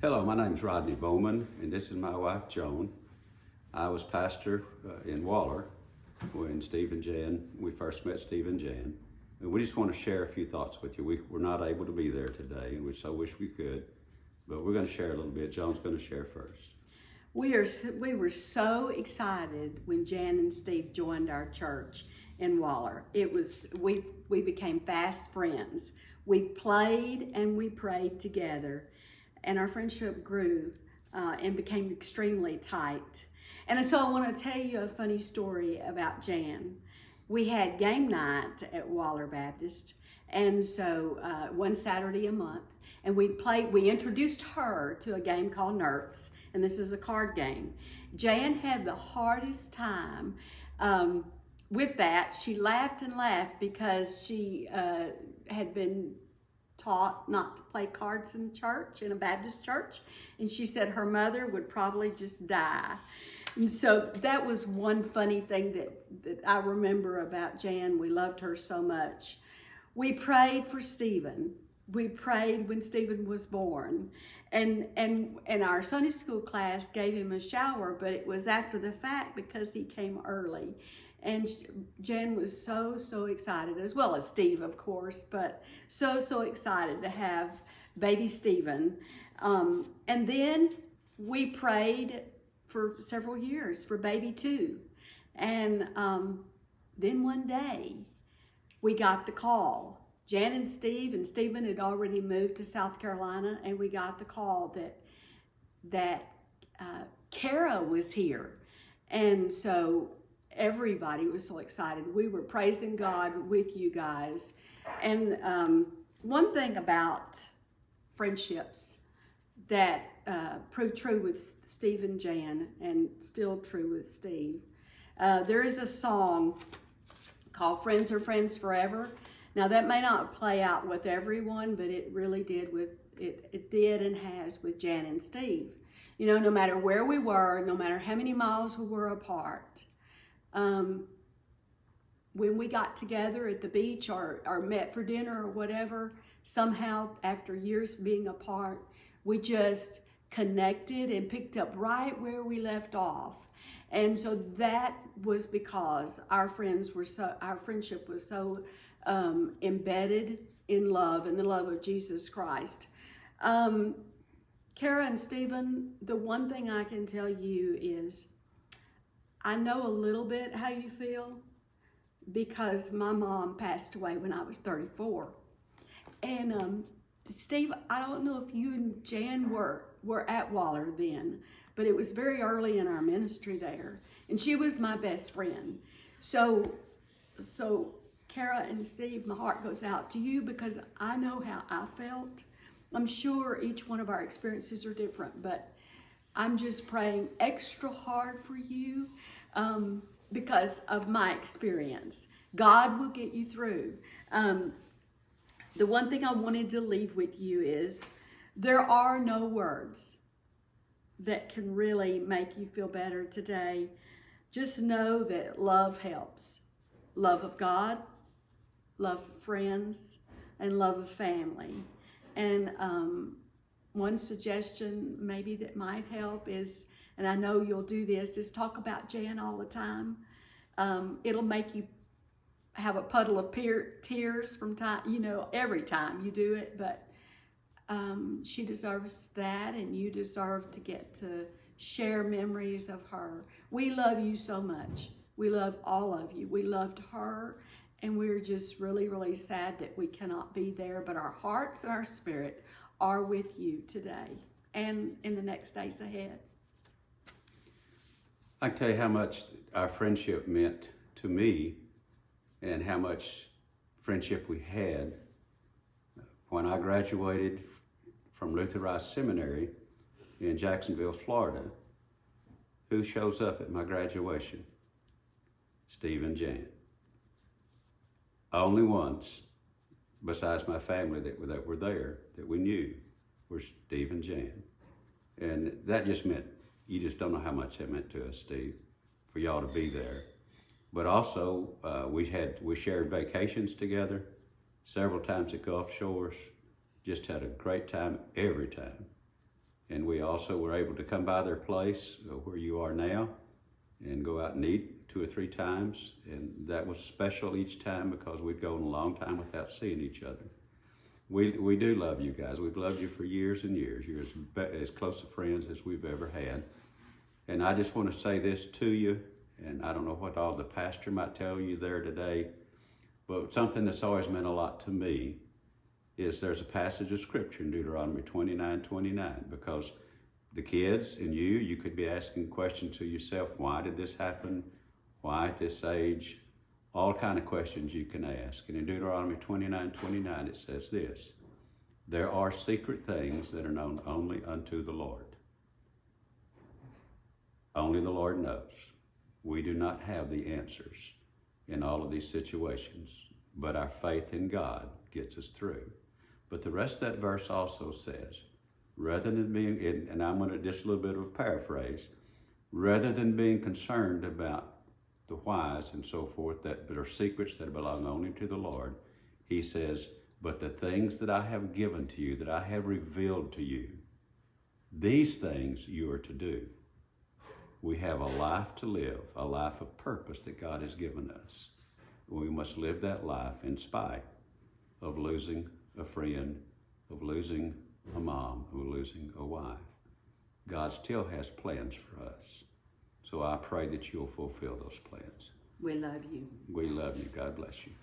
Hello, my name's Rodney Bowman, and this is my wife, Joan. I was pastor in Waller when Steve and Jann, we first met Steve and Jann. And we just want to share a few thoughts with you. We're not able to be there today, and we so wish we could, but we're going to share a little bit. Joan's going to share first. We were so excited when Jann and Steve joined our church in Waller. We became fast friends. We played and we prayed together, and our friendship grew and became extremely tight. And so I want to tell you a funny story about Jann. We had game night at Waller Baptist, and so one Saturday a month, and we introduced her to a game called Nerds, and this is a card game. Jann had the hardest time with that. She laughed and laughed because she had been taught not to play cards in church, in a Baptist church, and she said her mother would probably just die. And so that was one funny thing that I remember about Jann. We loved her so much. We prayed for Stephen. We prayed when Stephen was born. And our Sunday school class gave him a shower, but it was after the fact because he came early. And Jann was so excited, as well as Steve, of course, but so excited to have baby Stephen. And then we prayed for several years for baby 2. And then one day we got the call. Jann and Stephen had already moved to South Carolina, and we got the call that Kara was here. And so everybody was so excited. We were praising God with you guys. And one thing about friendships that proved true with Steve and Jann, and still true with Steve, there is a song called Friends Are Friends Forever. Now that may not play out with everyone, but it really did it did and has with Jann and Steve. You know, no matter where we were, no matter how many miles we were apart, when we got together at the beach or met for dinner or whatever, somehow after years being apart, we just connected and picked up right where we left off. And so that was because our friendship was so embedded in love and the love of Jesus Christ. Kara and Stephen, the one thing I can tell you is I know a little bit how you feel because my mom passed away when I was 34. And Steve, I don't know if you and Jann were at Waller then, but it was very early in our ministry there. And she was my best friend. So Kara and Steve, my heart goes out to you because I know how I felt. I'm sure each one of our experiences are different, but I'm just praying extra hard for you because of my experience. God will get you through. The one thing I wanted to leave with you is there are no words that can really make you feel better today. Just know that love helps. Love of God, love of friends, and love of family. And one suggestion maybe that might help is, and I know you'll do this, is talk about Jann all the time. It'll make you have a puddle of tears from time, every time you do it, but she deserves that, and you deserve to get to share memories of her. We love you so much. We love all of you. We loved her, and we're just really sad that we cannot be there, but our hearts and our spirit are with you today and in the next days ahead. I can tell you how much our friendship meant to me and how much friendship we had when I graduated from Luther Rice Seminary in Jacksonville, Florida. Who shows up at my graduation? Steve and Jann. Only ones, besides my family that were there, that we knew, were Steve and Jann. And that just meant, you just don't know how much that meant to us, Steve, for y'all to be there. But also, we shared vacations together several times at Gulf Shores. Just had a great time every time. And we also were able to come by their place where you are now and go out and eat 2 or 3 times. And that was special each time because we'd gone a long time without seeing each other. We do love you guys. We've loved you for years and years. You're as close of friends as we've ever had. And I just want to say this to you, and I don't know what all the pastor might tell you there today, but something that's always meant a lot to me is there's a passage of scripture in Deuteronomy 29:29, because the kids and you could be asking questions to yourself. Why did this happen? Why at this age? All kind of questions you can ask. And in Deuteronomy 29:29, it says this: there are secret things that are known only unto the Lord. Only the Lord knows. We do not have the answers in all of these situations, but our faith in God gets us through. But the rest of that verse also says, rather than being, and I'm going to just a little bit of a paraphrase, rather than being concerned about the whys and so forth that are secrets that belong only to the Lord, he says, but the things that I have given to you, that I have revealed to you, these things you are to do. We have a life to live, a life of purpose that God has given us. We must live that life in spite of losing a friend, of losing a mom, of losing a wife. God still has plans for us. So I pray that you'll fulfill those plans. We love you. We love you. God bless you.